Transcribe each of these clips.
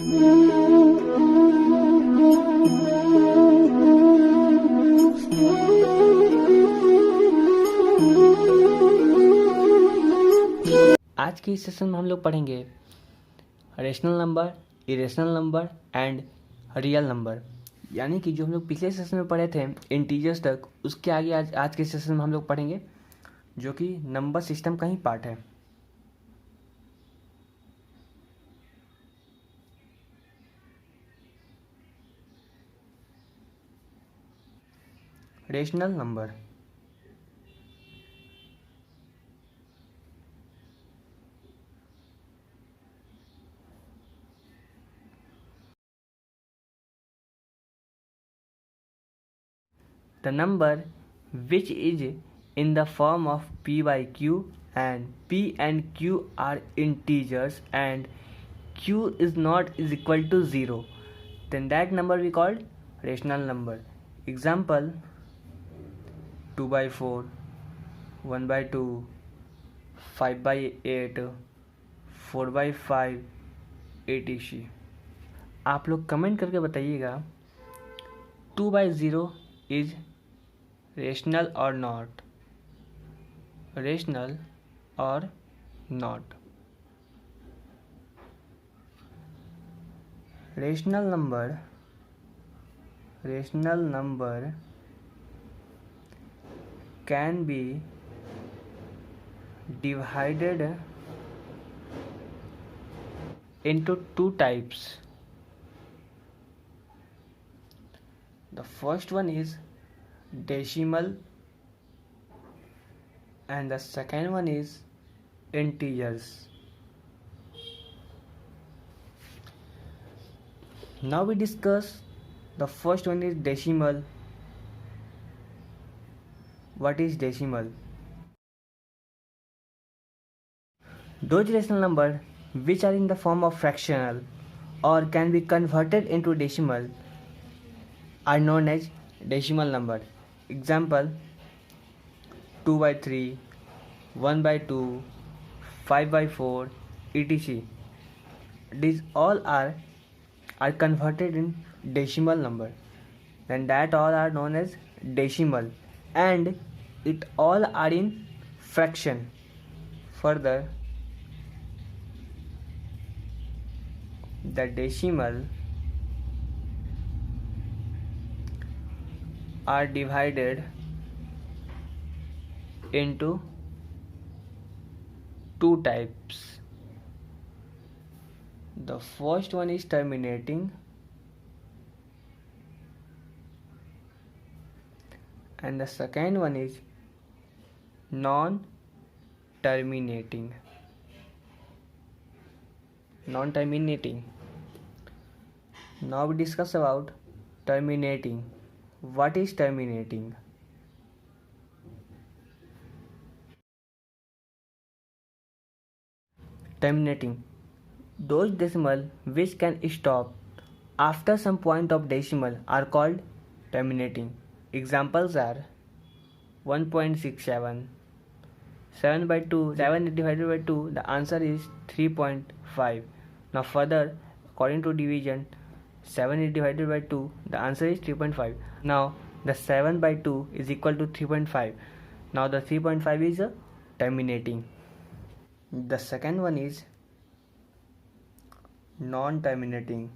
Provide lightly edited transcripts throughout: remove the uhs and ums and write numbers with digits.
आज के इस सेशन में हम लोग पढ़ेंगे rational number, irrational number and real number. यानी कि जो हम लोग पिछले सेशन में पढ़े थे इंटीजर्स तक, उसके आगे आज के सेशन में हम लोग पढ़ेंगे जो कि नंबर सिस्टम का ही पार्ट है। Rational number. The number which is in the form of p by q and p and q are integers and q is not is equal to 0, then that number we called rational number. Example: 2 by 4, 1 by 2, 5 by 8, 4 by 5 etc. आप लोग comment करके बताइएगा 2 by 0 is rational और not, rational और not. Rational number can be divided into two types. The first one is decimal and the second one is integers. Now we discuss the first one is decimal. What is decimal? Those rational numbers which are in the form of fractional or can be converted into decimal are known as decimal number. Example: 2 by 3, 1 by 2, 5 by 4 etc. These all are converted in decimal number, then that all are known as decimal, and it all are in fraction. Further, the decimal are divided into two types. The first one is terminating and the second one is non-terminating. Now we discuss about terminating. What is terminating? Terminating. Those decimal which can stop after some point of decimal are called terminating. Examples are 1.67, 7 by 2, 7 divided by 2, the answer is 3.5. Now further, according to division, 7 is divided by 2, the answer is 3.5. Now the 7 by 2 is equal to 3.5. Now the 3.5 is terminating. The second one is non-terminating.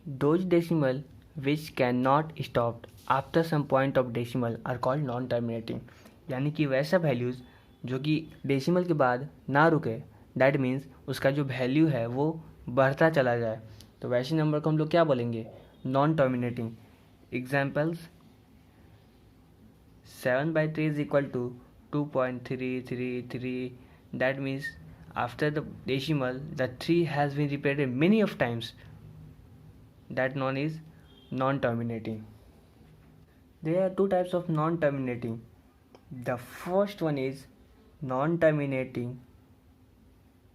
Those decimal which cannot stop after some point of decimal are called non-terminating. यानी कि वैसा values जो कि decimal के बाद ना रुके, that means उसका जो वैल्यू है वो बढ़ता चला जाए, तो वैसे नंबर को हम लोग क्या बोलेंगे? Non terminating. Examples: 7 by 3 is equal to 2.333. That means after the decimal the 3 has been repeated many of times. That known is non-terminating. There are two types of non-terminating. The first one is non-terminating,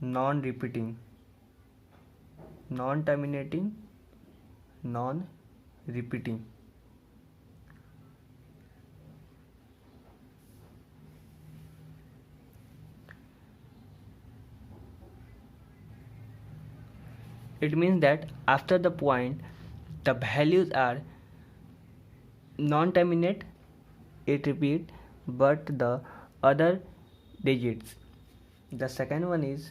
non-repeating. Non-terminating, non-repeating. It means that after the point the values are non-terminate, it repeat, but the other digits. The second one is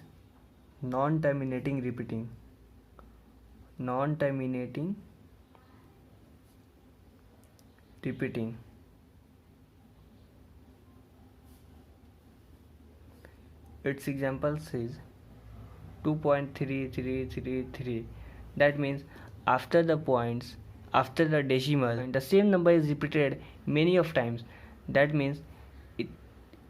non-terminating repeating. Non-terminating repeating. Its example says 2.3333. That means after the points, after the decimal, the same number is repeated many of times. That means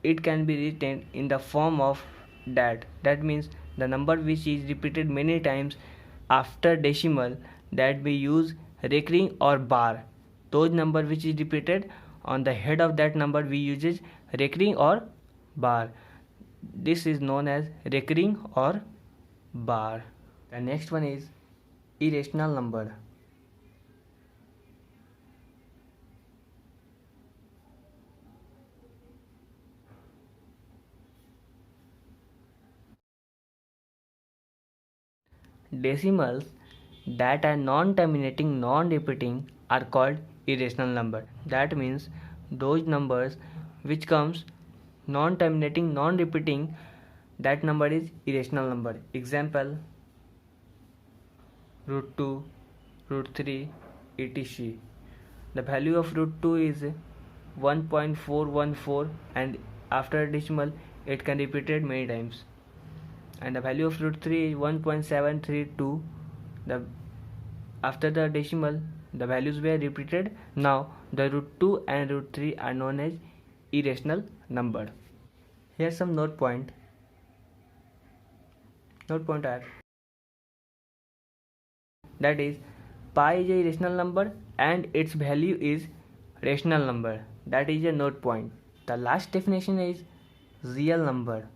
it can be written in the form of that. That means the number which is repeated many times after decimal, that we use recurring or bar. Those number which is repeated on the head of that number we uses recurring or bar. This is known as recurring or bar. The next one is irrational number. Decimals that are non-terminating, non-repeating are called irrational number. That means those numbers which comes non-terminating, non-repeating, that number is irrational number. Example: root 2, root 3, etc. The value of root 2 is 1.414 and after decimal it can be repeated many times. And the value of root 3 is 1.732. After the decimal the values were repeated. Now the root 2 and root 3 are known as irrational number. Here's some note point. Note point are, that is, pi is a irrational number and its value is rational number. That is a note point. The last definition is real number.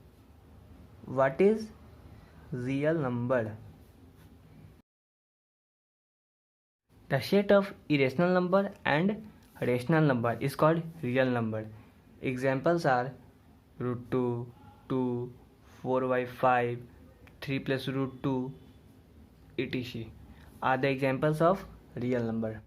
What is real number? The set of irrational number and rational number is called real number. Examples are root 2, 2, 4 by 5, 3 plus root 2, etc. are the examples of real number.